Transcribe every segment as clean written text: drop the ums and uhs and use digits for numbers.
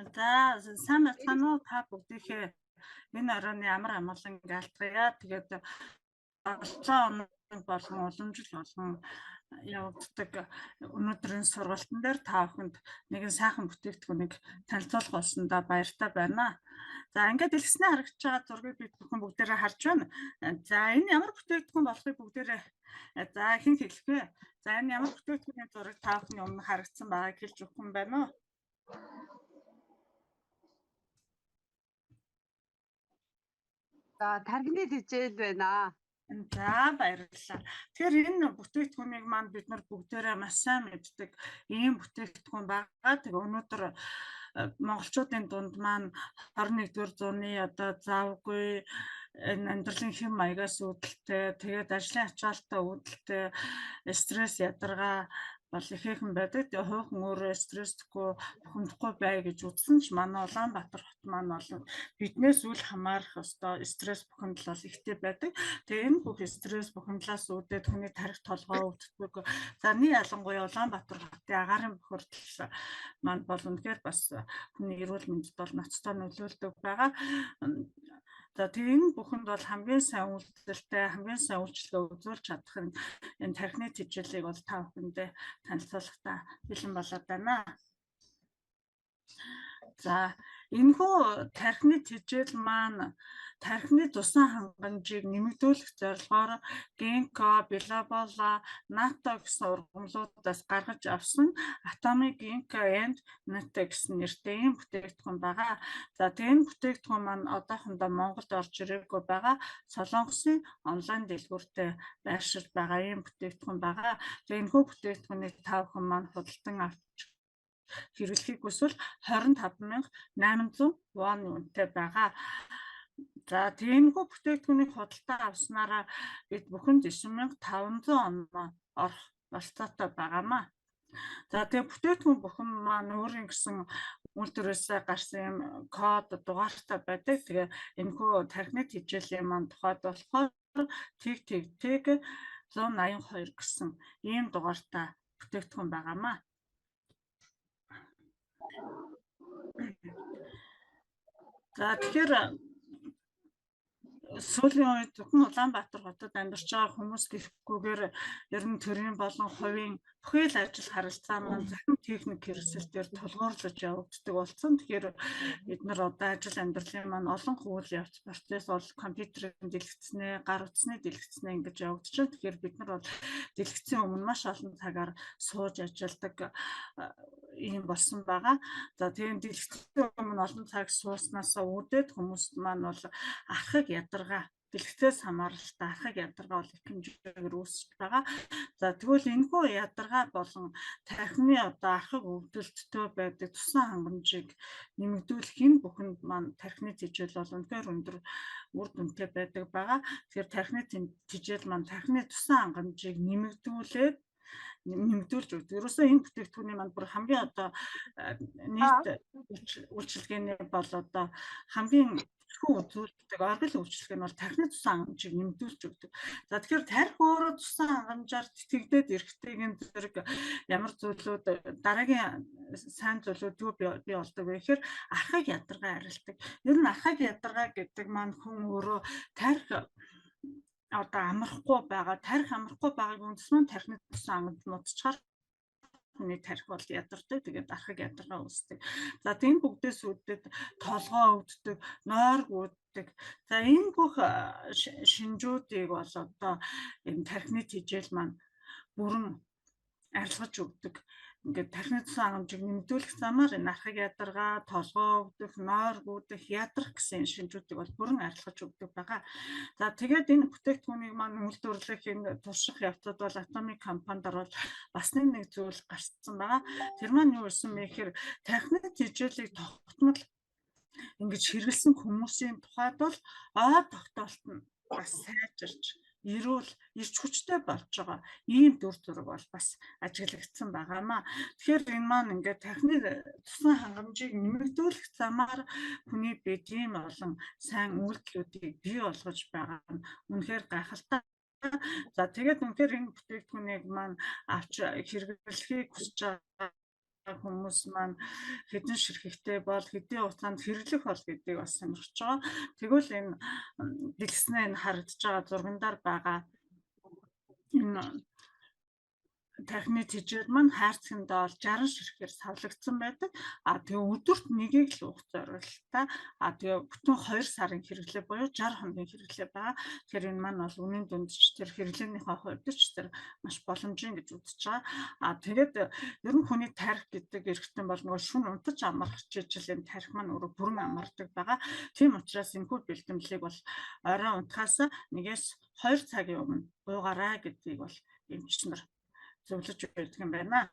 За сайн байна уу та бүгдийнхээ энэ оройн ямар амгалан гаалтгая. Тэгээд олон оног болон улам жил болгон явагддаг өнөөдрийн сургалтын дээр та бүхэнд нэгэн сайхан бүтээгдэхүүнийг танилцуулах болсондоо баяртай байна. За ингээд дэлгэснээ харагдаж байгаа зургийг бид бүхэн бүгдээрээ харж байна. За энэ ямар бүтээгдэхүүн болохыг бүгдээрээ за хэн хэлэх вэ? За энэ ямар бүтээгдэхүүний зураг та бүхний өмнө харагдсан байгааг хэлж өгөх юм байна уу? За тархины хичээл байна. За баярлалаа. Тэгэхээр энэ бүтээгдэхүүнийг маань бид нар бүгдээрээ маш сайн мэддэг ийм бүтээгдэхүүн байгаа. Тэгээ өнөөдөр монголчуудын дунд маань 21-р зууны одоо завгүй энэ амьдралын хэм маягаас үүдэлтэй, тэгээд ажлын ачаалттай үүдэлтэй, стресс ядаргаа бол ихээхэн байдаг. Тэгээ хуучин өөрөө стресстгүй бухимдахгүй бай гэж үзсэн ч манай Улаанбаатар хот маань бол биднээс үл хамаарах ёстой стресс бухимдал бол ихтэй байдаг. Тэгээ энэ бүх стресс бухимдлаас үүдээд хүний тарих толгой өвддөг. Зарны ялангуяа Улаанбаатар хотын агаарын бохирдол маань бол үнэхээр бас хүний эрүүл мэндэд бол ноцтой нөлөөлдөг байгаа. За тэгээ энэ бүхэнд бол хамгийн сайн үйлдэлтэй, хамгийн сайн үйлчлэгээ үзүүлж чадах энэ тархины хичээлийг бол та бүхэндээ танилцуулахдаа бэлэн болоод байна. За энэхүү тархины хичээл маань тархины тусан хангамжийг нэмэгдүүлэх зорилгоор гинко, билобола, нато гэсэн ургамлуудаас гаргаж авсан атомик гинко and нато гэсэн нэртэй ийм бүтээгдэхүүн байгаа. За тэгээ энэ бүтээгдэхүүн маань одоохондоо Монголд орж ирээгүй байгаа. Солонгосын онлайн дэлгүүртээ байршиж байгаа ийм бүтээгдэхүүн байгаа. Тэгээ энэхүү бүтээгдэхүүнийг та бүхэн маань худалдан авч хэрэглэхийг хүсвэл 25,800 вон үнэтэй байгаа. За тиймэрхүү бүтээгдэхүүнийг худалдаа авснараа бид бүхэн 9,500 оноо орох болцоотой байгаамаа. За тэгээ бүтээгдэхүүн бүхэн маань өөрийн гэсэн үйлдвэрээсээ гарсан юм код дугаартай байдаг. Тэгээ энэхүү тархины хичээлийн маань тухайд болохоор тэг 182 гэсэн ийм дугаартай бүтээгдэхүүн байгаамаа. За тэгэхээр сүүлийн үед зөвхөн Улаанбаатар хотод амьдарч байгаа хүмүүс гэхгүйгээр ер нь төрийн болон хувийн бүхий л ажил харилцаа маань захин техник хэрэгсэлээр тулгуурлаж явагддаг болсон. Тэгэхээр бид нар одоо ажил амьдралын маань олон үйл явц процесс бол компьютерийн дэлгэцнээ, гар утасны дэлгэцнээ ингэж явагдаж байна. Тэгэхээр бид нар бол дэлгэцийн өмнө маш олон цагаар сууж ажилладаг ийм болсон байгаа. За тийм дэлгэцийн өмнө олон цаг сууснасаа үүдээд хүмүүс маань бол архаг ядаргаа дэлгэцээс хамааралтай архаг ядаргаа бол их хэмжээгээр үүсэж байгаа. За тэгвэл энэхүү ядаргаа болон тархины одоо архаг өвдөлттэй байдаг тусан хангамжийг нэмэгдүүлэх энэ бүхэнд маань тархины хичээл бол үнэхээр өндөр үр дүнтэй байдаг байгаа. Тэгэхээр тархины хичээл маань тархины тусан хангамжийг нэмэгдүүлж өгдөг. Ерөөсөө энэ бүтээгдэхүүний маань бүр хамгийн одоо нийт үйлчилгээний бол одоо хамгийн үзүүлдэг оргил үйлчлэг нь бол тархины тусан хангамжийг нэмэгдүүлж өгдөг. За тэгэхээр тарих өөрөө тусан хангамжаар тэтгэгдээд эрэхтэйгийн зэрэг ямар зүйлүүд дараагийн сайн зүйлүүд юу бий болдог вэ гэхээр архаг ядаргаа арилдаг. Ер нь архаг ядаргаа гэдэг маань хүн өөрөө тарих одоо амрахгүй байгааг үндэслэн тархины тусан хангамж муудчихаар хүний тарих бол ядардаг. Тэгээд архаг ядаргаа үүсдэг. За тийм бүгдээс үүдээд толгой өвддөг, нойр гүйдэг. За энэ бүх шинжүүдийг бол одоо энэ тархины хичээл маань бүрэн арилгаж өгдөг. Ингээд тархины тусан хангамжийг нэмэгдүүлэх замаар энэ архаг ядаргаа, толгой өвдөх, нойр гүйдэх, ядрах гэсэн шинжүүдийг бол бүрэн арилгаж өгдөг байгаа. За тэгээд энэ бүтээгдэхүүнийг маань үйлдвэрлэх энэ турших явцад бол атомик компанидор бол бас нэг зүйл гарсан байгаа. Тэр маань юу гэсэн бэ гэхээр тархины хичээлийг тогтмол ингэж хэрэгэлсэн хүмүүсийн тухайд бол ой тогтоолт нь бас сайжирч эрүүл эрч хүчтэй болж байгаа ийм дүр зураг бол бас ажиглагдсан байгаамаа. Тэгэхээр энэ маань ингээд тархины тусан хангамжийг нэмэгдүүлэх замаар хүний бие ийм олон сайн үйлдэлүүдийг бий болгож байгаа нь үнэхээр гайхалтай. За тэгээд үнэхээр энэ бүтээгдэхүүнийг маань авч хэрэглэхийг хүсэж байгаа хүмүүс маань хэдэн ширхэгтэй бол хэдийн хугацаанд хэрэглэх бол гэдгийг бас сонирхож байгаа. Тэгвэл энэ дэлгэснээ энэ харагдаж байгаа зургандаар байгаа энэ тархины тэжээл маань хайрцагтаа бол 60 ширхгээр савлагдсан байдаг. Тэгээ өдөрт нэгийг л уух зорилттой. Тэгээ бүтэн 2 сарын хэрэглээ буюу 60 хоногийн хэрэглээ байгаа. Тэгэхээр энэ маань бол үнийн дүндч тэр хэрэглээнийхээ хувьд ч тэр маш боломжийн гэж үзэж байгаа. Тэгээд ер нь хүний тарих гэдэг эргэтэн бол нөгөө шүн унтаж амрах чижил энэ тарих маань өөрөө бүрэн амардаг байгаа. Тийм учраас энэхүү бэлтгэлийг бол орой унтахаас нэгээс 2 цагийн өмнө уугаарай гэдгийг бол эмч нар зөвлөж байдаг юм байна.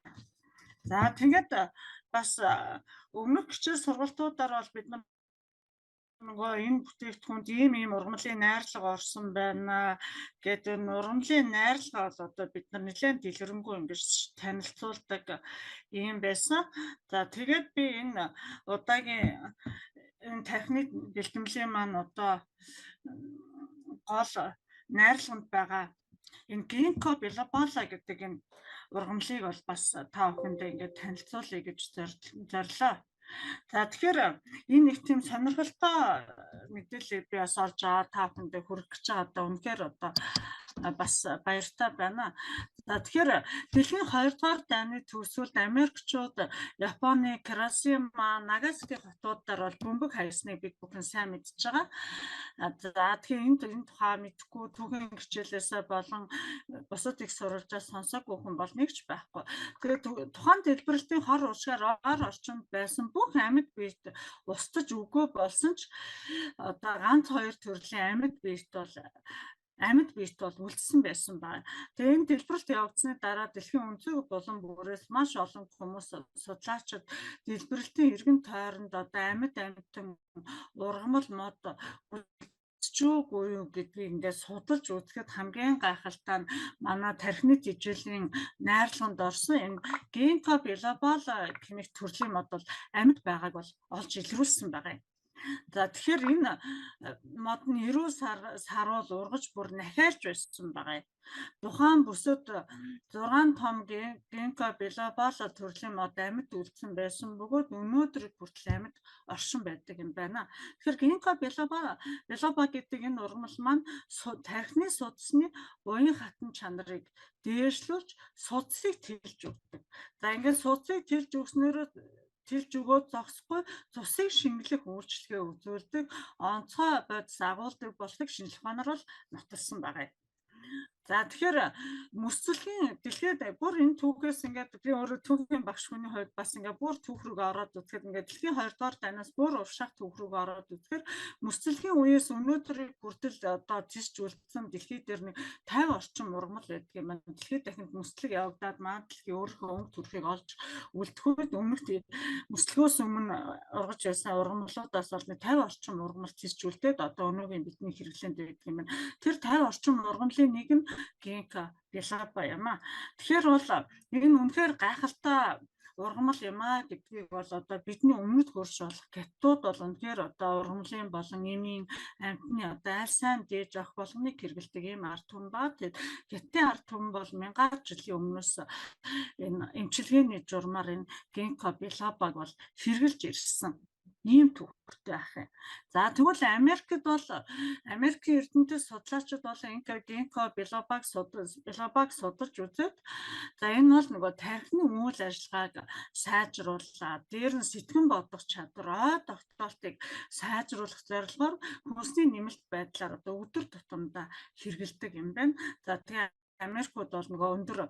За тэгээд бас өмнөх хичээл сургалтуудаар бол бид нөгөө энэ бүтээгдэхүүнд ийм ургамлын найрлага орсон байна гэдэг энэ ургамлын найрлага бол одоо бид нар нэлээд дэлгэрэнгүй ингэж танилцуулдаг юм байсан. За тэгээд би энэ удаагийн энэ тархины бэлтгэмлийн маань одоо гол найрлаганд байгаа энэ гинко билобола гэдэг энэ ургамлыг бол бас та бүхэндээ ингээд танилцуулъя гэж зорилоо. За тэгэхээр энэ нэг тийм сонирхолтой мэдээлэл би бас олж аваад та бүхэндээ хүргэх гэж байгаа. Одоо үнэхээр одоо бас баяртай байна. За тэгэхээр дэлхийн 2 дугаар дайны төгсгөлд Америкчууд Японы Хиросима, Нагасаки хотуудаар бол бөмбөг хаясныг бид бүхэн сайн мэдж байгаа. За тэгэхээр энэ тухай мэдхгүй түүхийн хичээлээсээ болон бусад их сурвалжаас сонсоогүй хүн бол нэг ч байхгүй. Тэгээд тухайн дэлбэрэлтийн хор уршгаар ор орчинд байсан бүх амьд биет устж өгөө болсон ч одоо ганц 2 төрлийн амьд биет бол үлдсэн байсан байна. Тэгээ энэ дэлбэрэлт явагдсны дараа дэлхийн өнцөг болон бүрээс маш олон хүмүүс судлаачид дэлбэрэлтийн эргэн тойронд одоо амьд ургамал мод чүүгүй юу гэдгийг ингээд судалж үзэхэд хамгийн гайхалтай нь манай тархины тэжээлийн найрлаганд орсон энэ гинко билобола гэмэх төрлийн мод бол амьд байгааг бол олж илрүүлсэн байгаа юм. За тэгэхээр энэ мод нь 90 саруул ургаж бүр нахиалж байсан байгаа юм. Тухайн бүсэд 6 том гинко билобола төрлийн мод амьд үлдсэн байсан бөгөөд өнөөдөр хүртэл амьд оршин байдаг юм байна. Тэгэхээр гинко билоба гэдэг энэ ургамал маань тархины судасны уян хатан чанарыг дээшлүүлж судсыг тэлж өгдөг. За ингээд судсыг тэлж өгөөд зогсохгүй цусыг шингэлэх үйлчлэгээ үзүүлдэг онцгой бодис агуулдаг болдог шинжилгээ ухаанаар бол нотолсон байгаа юм. За тэгэхээр мөсцөлгийн дэлхийд бүр энэ түүхээс ингээд би өөрөө түүхийн багш хүний хувьд бас ингээд бүр түүх рүү ороод үзэхэд ингээд дэлхийн 2 дугаар дайнаас бүр уршаах түүх рүү ороод үзэхээр мөсцөлгийн үеэс өнөөдрийг хүртэл одоо тисч үлдсэн дэлхий дээр нэг 50 орчим ургамал байдаг юм байна. Дэлхийд дахинд мөсцөлг явагдаад маань дэлхийн өөрийнхөө өнгө төрхийг олж үлдэхэд өмнөх мөсцөлгөөс өмнө ургаж байсан ургамлуудаас бол нэг 50 орчим ургамал тисч үлдээд одоо өнөөгийн бидний хэрэглээнд байдаг юм байна. Тэр 50 орчим ургамлын нэг нь гинко билоба юм аа. Тэгэхээр бол энэ үнэхээр гайхалтай ургамал юм аа гэдгийг бол одоо бидний өмнөд хөрш болох гятууд бол үнэхээр одоо ургамлын болон эмийн амьтны одоо аль сайн дээж авах болгоныг хэрэгэлдэг юм ард түмэн ба. Тэгээд гятын ард түмэн бол мянгаар жилийн өмнөөс энэ эмчилгээний журмаар энэ гинко билобаг бол хэрэгжилж ирсэн. Ийм түүхтэй ах юм. За тэгвэл Америкийн эрдэмтэд судлаачид бол энэ гинко билобаг судалж үзээд за энэ бол нөгөө тархины үйл ажиллагааг сайжруулаад дээр нь сэтгэн бодох чадвар, ой тогтоолтыг сайжруулах зорилгоор хүнсний нэмэлт байдлаар одоо өдөр тутамдаа хэрэгэлдэг юм байна. За тэгээ Америкууд бол нөгөө өндөр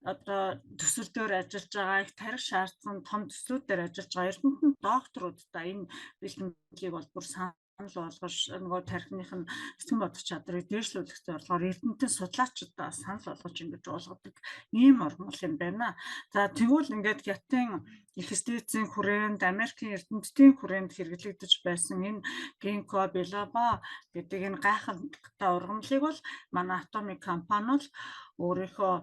одоо төсөл дээр ажиллаж байгаа их тарих шаардсан том төслүүдээр ажиллаж байгаа эрдэмтэн докторуудтай энэ бэлтгэлийг бол бүр санал болгож нөгөө тархиных нь сэтгэн бодох чадрыг дээшлүүлэх зорилгоор эрдэмтэн судлаачдаа санал болгож ингэж уулгадаг ийм ургамал юм байна. За тэгвэл ингээд хятадын их эдийн хүрээнд Америкийн эрдэмтдийн хүрээнд хэрэглэгдэж байсан энэ гинко билоба гэдэг энэ гайхалтай ургамлыг бол манай Atomic компани бол өөрийнхөө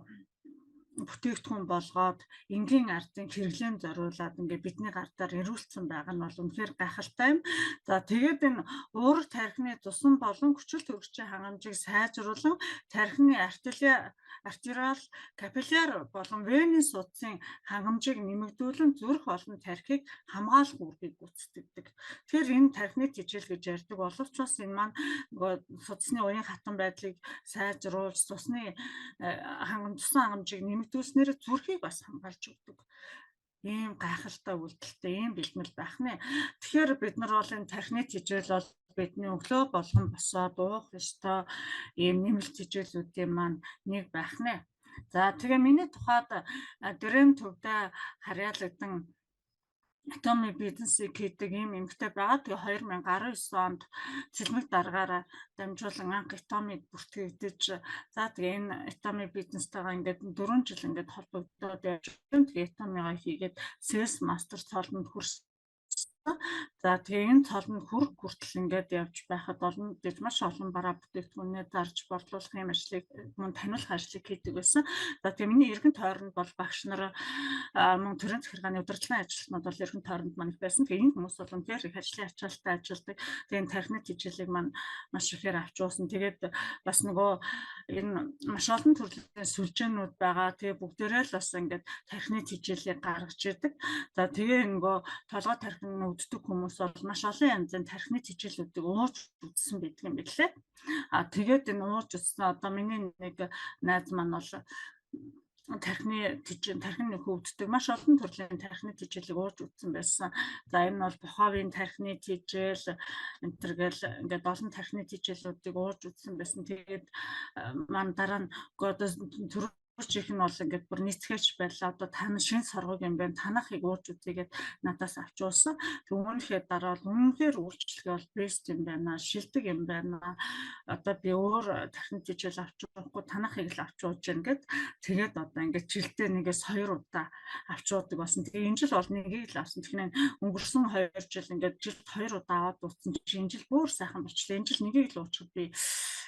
бүтээгдэхүүн болгоод энгийн ардын хэрэглээнд зориулаад ингээ бидний гардаар ирүүлсэн байгаа нь бол үнэхээр гайхалтай юм. За тэгээд энэ уурах тархины тусан болон хүчил төрөгчийн хангамжийг сайжруулан тархины артериал, капилляр болон венийн судсын хангамжийг нэмэгдүүлэн зүрх болон тархийг хамгаалах үүргийг гүйцэтгэдэг. Тэгэхээр энэ тархины тэжээл гэж ярьдаг боловч бас энэ маань судасны уян хатан байдлыг сайжруулж, цусны тусан хангамжийг нэмэгдүүлснээр зүрхийг бас хамгаалж өгдөг. Ийм гайхалтай үйлдэлтэй ийм бэлтгэл байх нэ. Тэгэхээр бид нар бол энэ тархины тэжээл бол бидний өглөө болгон босоод уух ёстой ийм нэмэлт тэжээлүүдийн маань нэг байх нэ. За тэгээ миний тухайд дэрэм төвдөө харьяалагдсан Atomic бизнесийг хийдэг ийм эмэгтэй байгаа. Тэгээ 2019 онд цэлмэг даргаараа дамжуулан анх Atomic бүртгэгдэж, за тэгээ энэ Atomic бизнестайгаа ингээд 4 жил ингээд холбогдоод явж байгаа. Тэгээ Atomic-аа хийгээд Sales Master цолонд хүрсэн. За тэгээ энэ цолонд хүртэл ингээд явж байхад олон гэж маш олон бараа бүтээгдэхүүнээ зарж борлуулах юм ажлыг мөн таниулах ажлыг хийдэг байсан. За тэгээ миний эргэн тойронд бол багш нар мөн төрийн захиргааны удирдлагын ажилтнууд бол эргэн тойронд маань их байсан. Тэгээ энэ хүмүүс бол үнэхээр их ажлын ачаалттай ажилдаг. Тэгээ энэ тархины тэжээлийг маань маш ихээр авч уусан. Тэгээд бас нөгөө энэ маш олон төрлийн сүлжээнүүд байгаа. Тэгээ бүгдээрээ л бас ингээд тархины тэжээлийг гаргаж идэг. За тэгээ нөгөө толгой тархины өвддөг хүмүүс бол маш олон янзын тархины тэжээлүүдийг ууж үзсэн байдаг юм билээ. Тэгээд энэ ууж үзсэн одоо миний нэг найз маань бол тархины хөвддөг маш олон төрлийн тархины тэжээлийг ууж үзсэн байсан. За энэ бол боховын тархины тэжээл энэ төр гэл ингээд олон тархины тэжээлүүдийг ууж үзсэн байсан. Тэгээд маань дараа нь төрч их нь бол ингээд бүр нийцгээж байлаа. Одоо тань шин соргог юм байна. Танахыг ууж үзьгээд надаас авч уусан. Түүнийхээ дараа бол үнэхээр үйлчлэгээ бол бест юм байна. Шилдэг юм байна. Одоо би өөр тархины тэжээл авч уухгүй танахыг л авч ууж гэн гэд тэгээд одоо ингээд жилдээ нэгээс 2 удаа авч уудаг болсон. Тэгээ энэ жил бол нэгийг л авсан. Тэгэхээр өнгөрсөн 2 жил ингээд жилд 2 удаа аваад уусан чинь энэ жил бүр сайхан болчихлоо. Энэ жил нэгийг л уучихад би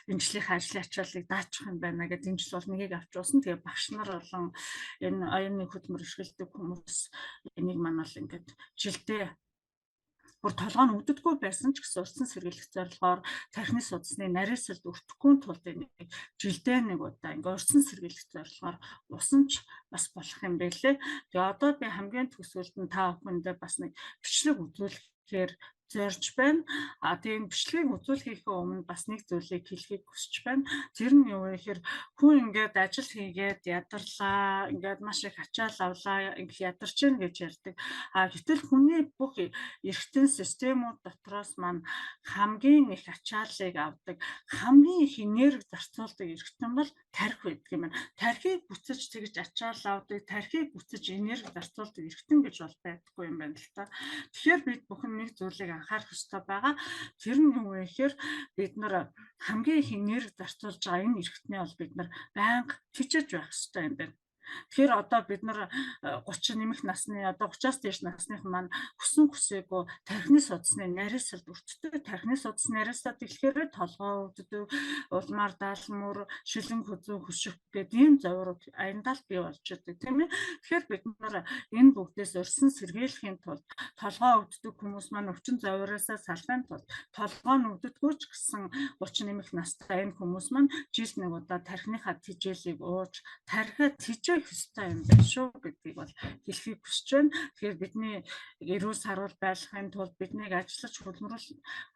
энэ жилийн ажлын ачааллыг даачах юм байна гэдэг энэ жил бол нэгийг авч уусан. Тэгээ багш нар болон энэ оюуны хөтөлмөр эрхэлдэг хүмүүс энийг маань бол ингээд жилдээ бүр толгой нь өвддөггүй байсан ч гэсэн урьдчилан сэргийлэх зорилгоор тархины судасны нарийсалд өртөхгүй тулд энийг жилдээ нэг удаа ингээд урьдчилан сэргийлэх зорилгоор усан ч бас болох юм байлээ. Тэгээ одоо би хамгийн төсөөлд нь та бүхэндээ бас нэг бичлэг үзүүлэхээр зорж байна. Тийм бичлэгийг үзүүлэхийнхээ өмнө бас нэг зүйлийг хэлхийг хүсэж байна. Тэр нь юу вэ гэхээр хүн ингээд ажил хийгээд ядарлаа, ингээд маш их ачаал авлаа, ингээд ядарч гин гэж ярьдаг. Гэтэл хүний бүх эргэтэн системүүд дотроос маань хамгийн их ачааллыг авдаг, хамгийн их энерги зарцуулдаг эргэтэн бол тархи байдаг юм байна. Тархийг бүцэж тэгж ачаал авдаг, тархийг бүцэж энерги зарцуулдаг эргэтэн гэж бол байдаггүй юм байна л та. Тэгэхээр бид бүхэн нэг зүйлийг анхаарах ёстой байгаа. Тэр нь юу вэ гэхээр бид нар хамгийн их энерги зарцуулж байгаа энэ эргэтнээ бол бид нар байнга хичээж байх ёстой юм байна. Тэгэхээр одоо бид нар 30 нэмэх насны одоо 30-аас дээш насных маань хүсэн хүсээгүй тархины судасны нарийсалд өртдөг. Тархины судасны нарийсалд тэгэхээр толгой өвддөг, улмаар даалмөр, шилэн хөзөө хөших гэдэг ийм зоврууд аяндаа бий болж байдаг тийм ээ. Тэгэхээр бид нар энэ бүгдээс урьдчилан сэргийлэхийн тулд толгой өвддөг хүмүүс маань өвчин зовроосоо салахын тулд толгой нь өвддөггүй ч гэсэн 30 нэмэх настай энэ хүмүүс маань жилд нэг удаа тархиныхаа тэжээлийг ууж тархиа тэжээх ёстой юм байна шүү гэдгийг бол хэлхийг хүсэж байна. Тэгэхээр бидний эрүүл сарвал байлгахын тулд биднийг ажиллаж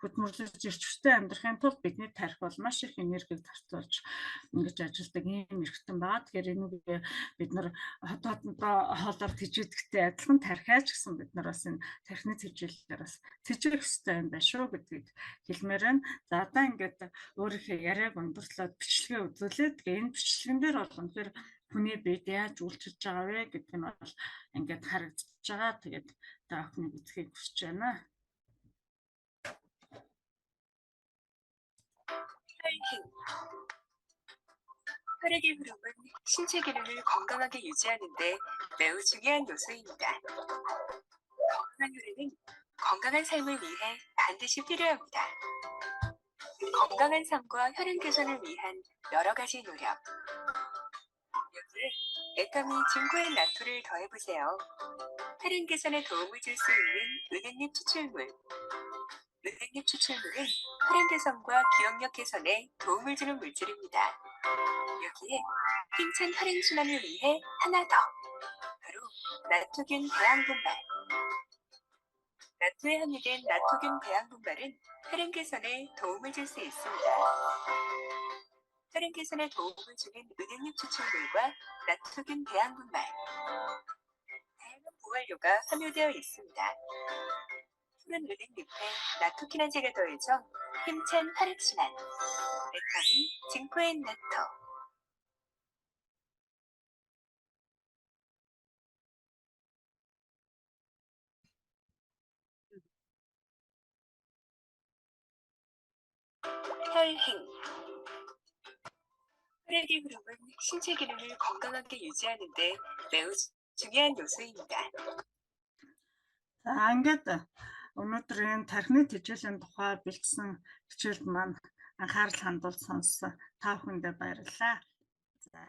хөдөлмөрлөж эрчвчтэй амьдрахын тулд бидний тархи бол маш их энергийг зарцуулж ингэж ажилладаг ийм эрхтэн байгаа. Тэгэхээр энийг бид нар хотооддоо хоолоор тэжээдэгтэй адилхан тархиач гэсэн бид нар бас энэ тархины тэжээлээр бас тэжээх ёстой юм байна шүү гэдгийг хэлмээр байна. За одоо ингээд өөрийнхөө яриаг өндөрлөөд бичлэгээ үзүүлээд тэгээ энэ бичлэгэн дээр бол үнэхээр хүний биед яаж үйлчилж байгаа вэ гэдэг нь бол ингээд харагдаж байгаа. Тэгээд та бүхнийг үзхийг хүсэж байна. 혈액의 흐름은 신체 기능을 건강하게 유지하는 데 매우 중요한 요소입니다. 건강한 혈액은 건강한 삶을 위해 반드시 필요합니다. 건강한 삶과 혈행 개선을 위한 여러 가지 노력. 여기에 에터미 진코엔 나토를 더해보세요. 혈행 개선에 도움을 줄 수 있는 은행잎 추출물. 은행잎 추출물은 혈행 개선과 기억력 개선에 도움을 주는 물질입니다. 여기에 힘찬 혈행 순환을 위해 하나 더. 바로 나토균 배양분말. 나토에 함유된 나토균 배양분말은 혈행 개선에 도움을 줄 수 있습니다. 혈행 개선에 도움을 주는 은행잎 추출물과 나토균 배양분말. 다양한 부활료가 함유되어 있습니다. 푸른 은행잎에 나토키나제가 더해져 힘찬 혈액순환. 에터미 진코엔 나토. 혈행. 혈액의 흐름은 신체 기능을 건강하게 유지하는 데 매우 중요한 요소입니다. За ингээд өнөөдрийн тархины тэжээлийн тухай бэлдсэн хичээлд маань анхаарал хандуулж сонссон та бүхэндээ баярлалаа. За